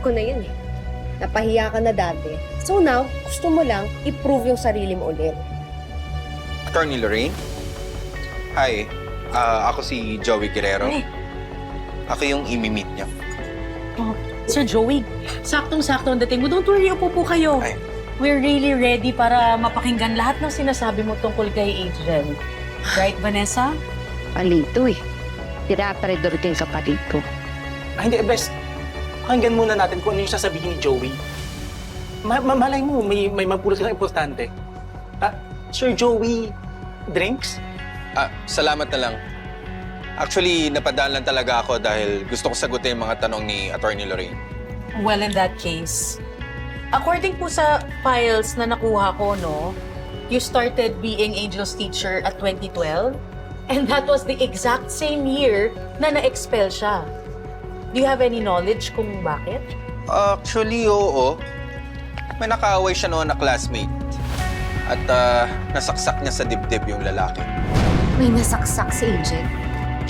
ko na yun eh. Napahiya ka na dati. So now, gusto mo lang i-prove yung sarili mo ulit. Attorney Lorraine? Hi, ako si Joey Guerrero. Ay. Ako yung imi-meet niya. Oh, Sir Joey, saktong-sakto ang dating mo. Don't worry, upo po kayo. Ay. We're really ready para mapakinggan lahat ng sinasabi mo tungkol kay Angel. Right, Vanessa? Palito eh. Tinaparedor ko yung kapatid ko. Hindi, best. Pakinggan muna natin kung ano yung sasabihin ni Joey. Malay mo, may mapulot kang importante. Sir Joey, drinks? Salamat na lang. Actually, napadaan lang talaga ako dahil gusto ko sagutin yung mga tanong ni Attorney Lorraine. Well, in that case, according po sa files na nakuha ko, no, you started being Angel's teacher at 2012, and that was the exact same year na na-expel siya. Do you have any knowledge kung bakit? Actually, oo. May nakaaway siya noon na classmate. At nasaksak niya sa dibdib yung lalaki. May nasaksak si Angel.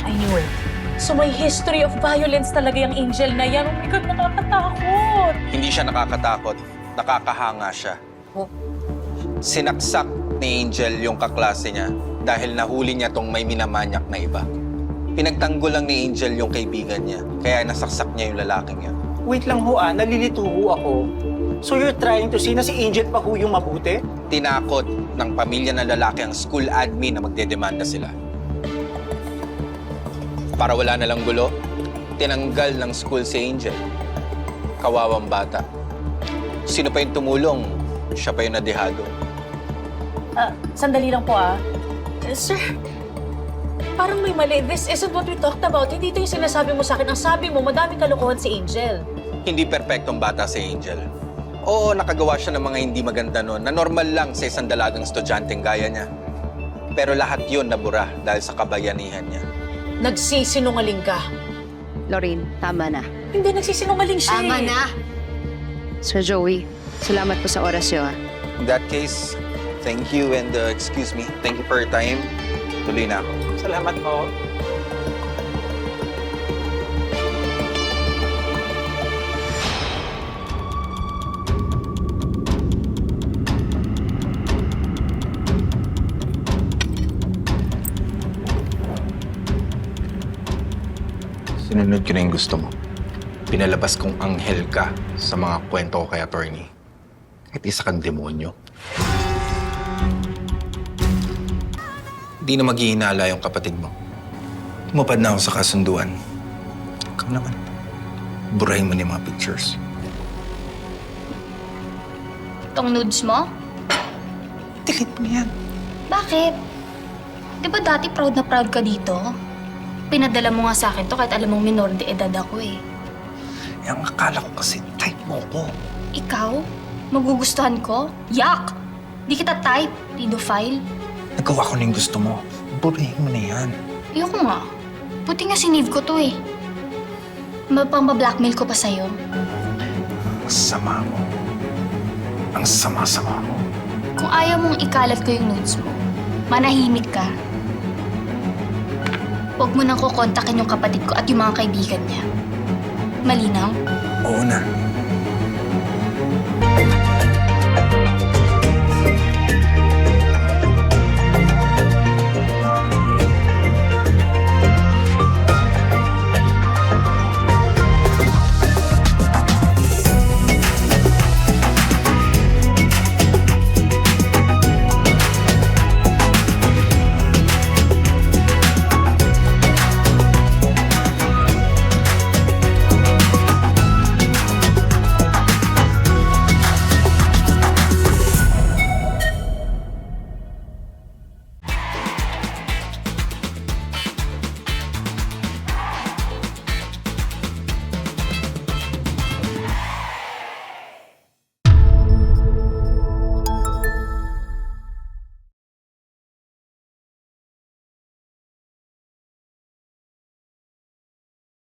I knew it. So may history of violence talaga yung Angel na yan. Oh my God, nakakatakot! Hindi siya nakakatakot. Nakakahanga siya. Oh. Sinaksak ni Angel yung kaklase niya dahil nahuli niya tong may minamanyak na iba. Pinagtanggol lang ni Angel yung kaibigan niya, kaya nasaksak niya yung lalaking yan. Wait lang ho nalilito ho ako. So you're trying to say na si Angel pa ho yung mabuti? Tinakot ng pamilya ng lalaki ang school admin na magdedemanda sila. Para wala na lang gulo, tinanggal ng school si Angel. Kawawang bata. Sino pa yung tumulong? Siya pa yung nadehado. Sandali lang po Sir, parang may mali. This isn't what we talked about. Hindi ito yung sinasabi mo sa akin. Ang sabi mo, madami kalokohan si Angel. Hindi perpektong bata si Angel. Oo, nakagawa siya ng mga hindi maganda noon na normal lang sa isang dalagang estudyanteng gaya niya. Pero lahat yun nabura dahil sa kabayanihan niya. Nagsisinungaling ka. Lorraine, tama na. Hindi, nagsisinungaling siya. Tama na! Sir Joey, salamat po sa oras niyo. In that case, thank you and excuse me. Thank you for your time. Tuloy na ako. Salamat po. Sinunod ko na yung gusto mo. Pinalabas kong anghel ka sa mga kwento ko kay attorney. Kahit isa kang demonyo. Di na maghihinala yung kapatid mo. Tumupad na ako sa kasunduan. Ikaw naman. Burahin mo na yung mga pictures. Itong nudes mo? Delete mo yan. Bakit? Di ba dati proud na proud ka dito? Pinadala mo nga sa akin to kahit alam mong minor de edad ako eh. Ang akala ko kasi type mo ko. Ikaw? Magugustuhan ko? Yak! Di kita type, pedophile. Nagawa ko na yung gusto mo. Burahin mo na yan. Ayoko nga. Buti nga sinave ko to eh. Mapang-blackmail ko pa sa'yo. Ang sama mo. Ang sama-sama mo. Kung ayaw mong ikalat ko yung nudes mo, manahimik ka. Huwag mo nang kukontakin yung kapatid ko at yung mga kaibigan niya. Malinaw? Oo na.